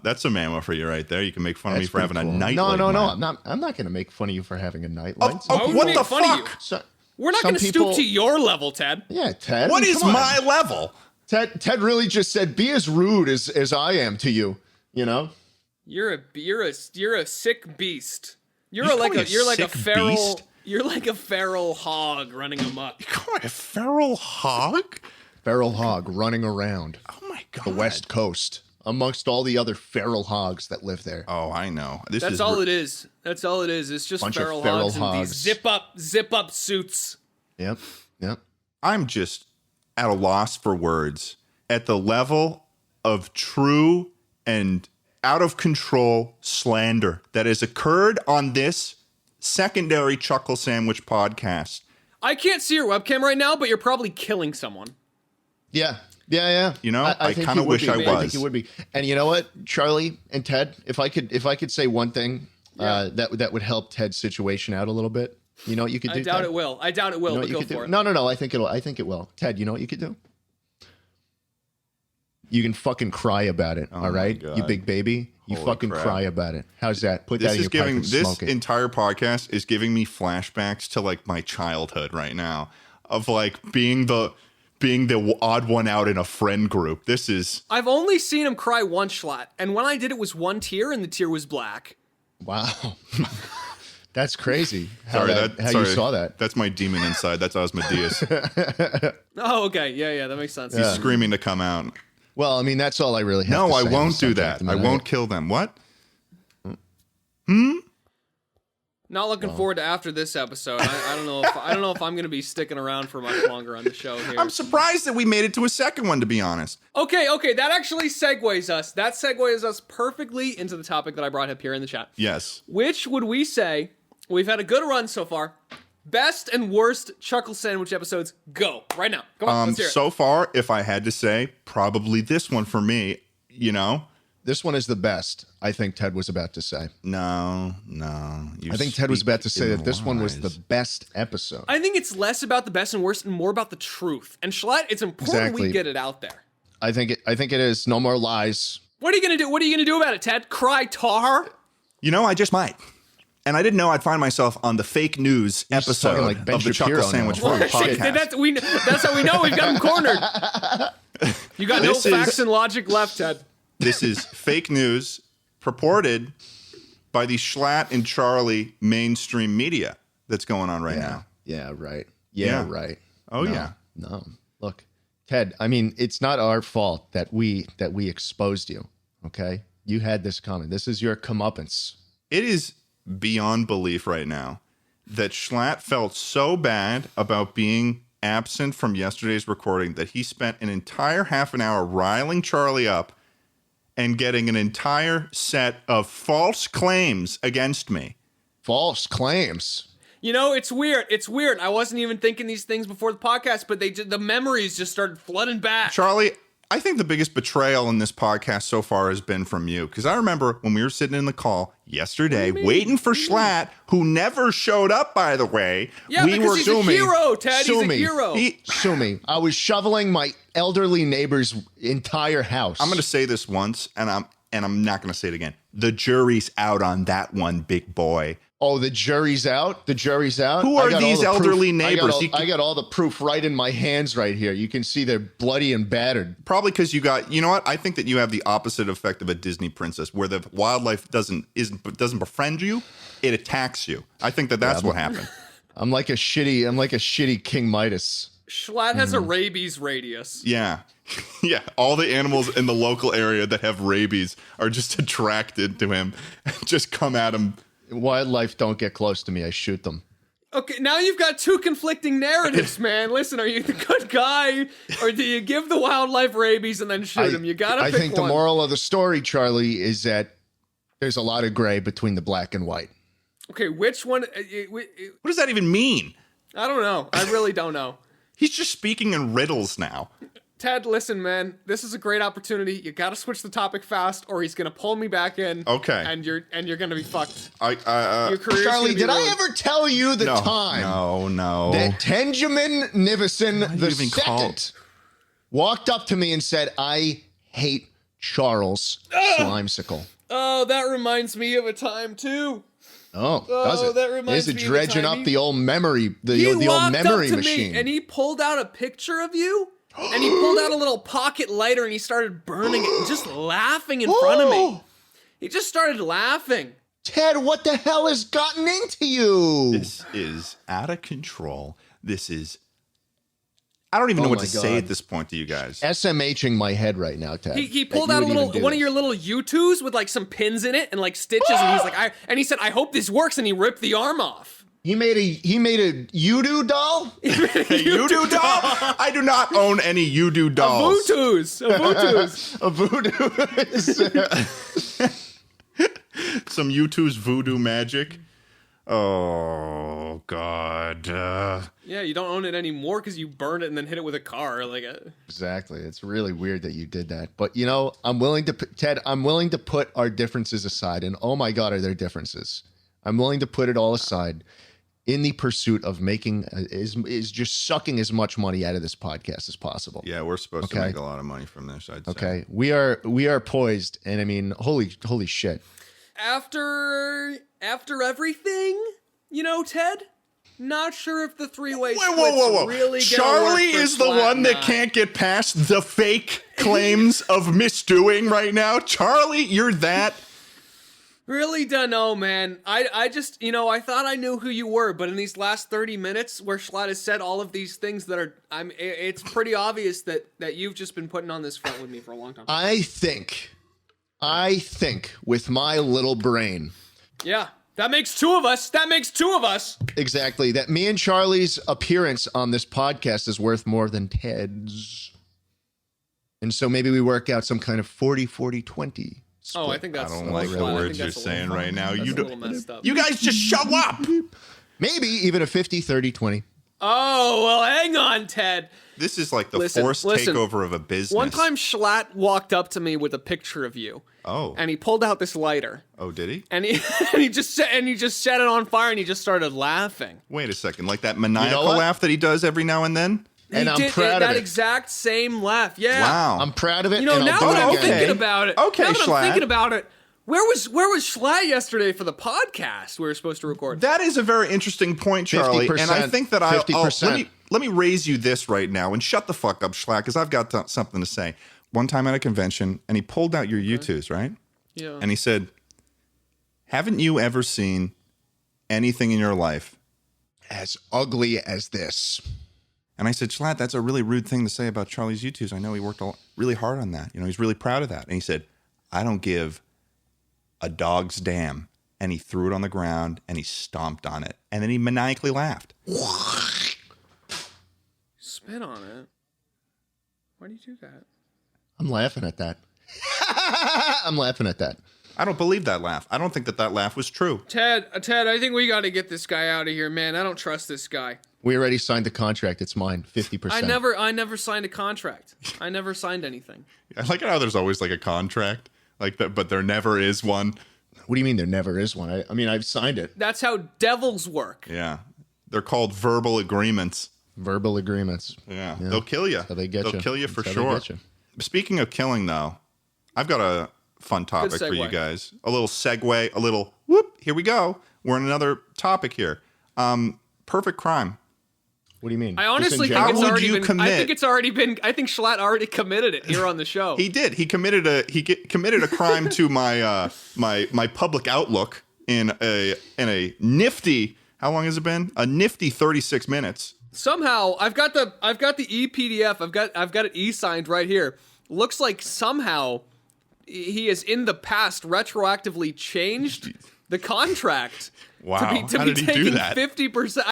That's some ammo for you right there. You can make fun of me for having a nightlight. No. I'm not going to make fun of you for having a nightlight. What the fuck? We're not going to stoop to your level, Ted. Yeah, Ted. What is my level? Ted really just said, "Be as rude as I am to you." You know. You're a sick beast. You're like a feral beast? You're like a feral hog running amok. You call it a feral hog? Feral hog running around. Oh my god. The West Coast amongst all the other feral hogs that live there. Oh, I know. That's all it is. That's all it is. It's just feral hogs in these zip up suits. Yep. I'm just at a loss for words at the level of true and out of control slander that has occurred on this secondary Chuckle Sandwich podcast. I can't see your webcam right now, but you're probably killing someone. Yeah. You know, I kind of wish I was. I think you would be. And you know what, Charlie and Ted, if I could say one thing that would help Ted's situation out a little bit, you know what you could do? I doubt it will. You know but go for it. No. I think it will. Ted, you know what you could do? You can fucking cry about it. All right, you big baby. You Holy fucking crap. cry about it. How's that? Put that in your pipe and smoke it. This entire podcast is giving me flashbacks to like my childhood right now of like being the odd one out in a friend group. This is. I've only seen him cry once, Schlatt, and when I did, it was one tear, and the tear was black. Wow. That's crazy. How Sorry, you saw that. That's my demon inside. That's Asmodeus. Oh, okay. Yeah, that makes sense. He's screaming to come out. Well, I mean, that's all I really have to No, say. I won't do that. I won't kill them. What? Not looking forward to after this episode. I don't know if I'm going to be sticking around for much longer on the show here. I'm surprised that we made it to a second one, to be honest. Okay, that actually segues us. That segues us perfectly into the topic that I brought up here in the chat. Yes. Which would we say, we've had a good run so far, best and worst Chuckle Sandwich episodes, go, right now. Come on, let's hear it. So far, if I had to say, probably this one for me, you know? This one is the best, I think Ted was about to say. No. I think Ted was about to say that this one was the best episode. I think it's less about the best and worst and more about the truth. And Schlatt, it's important we get it out there. I think it is. No more lies. What are you going to do? What are you going to do about it, Ted? Cry tar? You know, I just might. And I didn't know I'd find myself on the fake news episode like Ben of the Shapiro Chuckle Sandwich now. podcast. That's how we know we've got him cornered. You got no facts and logic left, Ted. This is fake news purported by the Schlatt and Charlie mainstream media that's going on right now. Yeah, right. Right. Oh, yeah. No. Look, Ted, I mean, it's not our fault that we exposed you, okay? You had this coming. This is your comeuppance. It is beyond belief right now that Schlatt felt so bad about being absent from yesterday's recording that he spent an entire half an hour riling Charlie up and getting an entire set of false claims against me. False claims? You know, it's weird. I wasn't even thinking these things before the podcast, but the memories just started flooding back. Charlie, I think the biggest betrayal in this podcast so far has been from you. Because I remember when we were sitting in the call yesterday, waiting for Schlatt, who never showed up, by the way. Yeah, because he's a hero, Ted. He's a hero. Sue me. I was shoveling my elderly neighbor's entire house. I'm going to say this once, and I'm not going to say it again. The jury's out on that one, big boy. Oh, the jury's out? The jury's out? Who are these elderly neighbors? I got all the proof right in my hands right here. You can see they're bloody and battered. Probably because you know what? I think that you have the opposite effect of a Disney princess, where the wildlife doesn't befriend you, it attacks you. I think that's what happened. I'm like a shitty King Midas. Schlatt has a rabies radius. Yeah. Yeah, all the animals in the local area that have rabies are just attracted to him and just come at him. Wildlife don't get close to me. I shoot them. Okay, now you've got two conflicting narratives, man. Listen, are you the good guy, or do you give the wildlife rabies and then shoot him? You gotta pick one. I think the moral of the story, Charlie, is that there's a lot of gray between the black and white. Okay, which one? What does that even mean? I don't know. I really don't know. He's just speaking in riddles now. Ted, listen, man. This is a great opportunity. You got to switch the topic fast, or he's gonna pull me back in. Okay. And you're gonna be fucked. Your career's Charlie, did ruined. I ever tell you the time? No. That Tenjamin Nivison II walked up to me and said, "I hate Charles Slimesicle. Oh, that reminds me of a time too. Oh, does it? That reminds Is it me of the dredging time up the old memory, the old walked memory up to machine? me and he pulled out a picture of you, and he pulled out a little pocket lighter and he started burning it, and just laughing in front of me. He just started laughing. Ted, what the hell has gotten into you? This is out of control. This is. I don't even know what to say at this point to you guys. SMHing my head right now, Ted. He pulled out one of your little U2s with like some pins in it and like stitches, and he's like, he said, "I hope this works," and he ripped the arm off. He made a U-Do doll? A U-Do doll? I do not own any U-Do dolls. A voodoo. Some U2's voodoo magic. Oh, God. Yeah, you don't own it anymore because you burned it and then hit it with a car. Exactly. It's really weird that you did that. But, you know, I'm willing to put our differences aside. And oh my God, are there differences? I'm willing to put it all aside in the pursuit of making, is just sucking as much money out of this podcast as possible. Yeah, we're supposed to make a lot of money from this, I'd say. Okay. We are poised. And I mean, holy shit. After everything, you know, Ted, not sure if the three-way split's Whoa. really Charlie is the one that can't get past the fake claims of misdoing right now. Charlie, you're that. Really don't know, man. I just, you know, I thought I knew who you were, but in these last 30 minutes where Schlatt has said all of these things that are, it's pretty obvious that you've just been putting on this front with me for a long time. I think with my little brain. Yeah, that makes two of us. Exactly. That me and Charlie's appearance on this podcast is worth more than Ted's. And so maybe we work out some kind of 40-40-20. split. Oh, I think that's. I don't like the words you're saying right now. You don't. You guys just show up. Maybe even a 50-30-20. Oh, well, hang on, Ted. This is like the forced takeover of a business. One time Schlatt walked up to me with a picture of you. Oh. And he pulled out this lighter. Oh, did he? And he just set it on fire and he just started laughing. Wait a second. Like that maniacal laugh that he does every now and then? And I'm proud of that it. exact same laugh. Yeah. Wow. I'm proud of it. You know, now that I'm thinking about it. Okay, now that Schlatt. I'm thinking about it. Where was Schlatt yesterday for the podcast we were supposed to record? That is a very interesting point, Charlie. 50%, and I think that 50%. let me raise you this right now and shut the fuck up, Schlatt, because I've got something to say. One time at a convention, and he pulled out your U2s, right? Yeah. And he said, "Haven't you ever seen anything in your life as ugly as this?" And I said, "Schlatt, that's a really rude thing to say about Charlie's U2s. I know he worked really hard on that. You know, he's really proud of that." And he said, "I don't give a dog's damn." And he threw it on the ground and he stomped on it. And then he maniacally laughed. Spit on it. Why do you do that? I'm laughing at that. I'm laughing at that. I don't believe that laugh. I don't think that laugh was true. Ted, I think we got to get this guy out of here, man. I don't trust this guy. We already signed the contract. It's mine. 50%. I never signed a contract. I never signed anything. I like how there's always like a contract like that, but there never is one. What do you mean there never is one? I mean, I've signed it. That's how devils work. Yeah. They're called verbal agreements. Verbal agreements. Yeah. They'll kill you. So they get you. They'll kill you for That's how sure. they get you. Speaking of killing, though, I've got a fun topic for you guys. A little segue, a little whoop. Here we go. We're on another topic here. Perfect crime. What do you mean? I honestly think it's already been. I think it's already been. I think Schlatt already committed it here on the show. He did. He committed a crime to my my public outlook in a nifty. How long has it been? A nifty 36 minutes. Somehow I've got the ePDF. I've got it e-signed right here. Looks like somehow he has in the past retroactively changed the contract. Wow. To be How did he do taking that? 50%.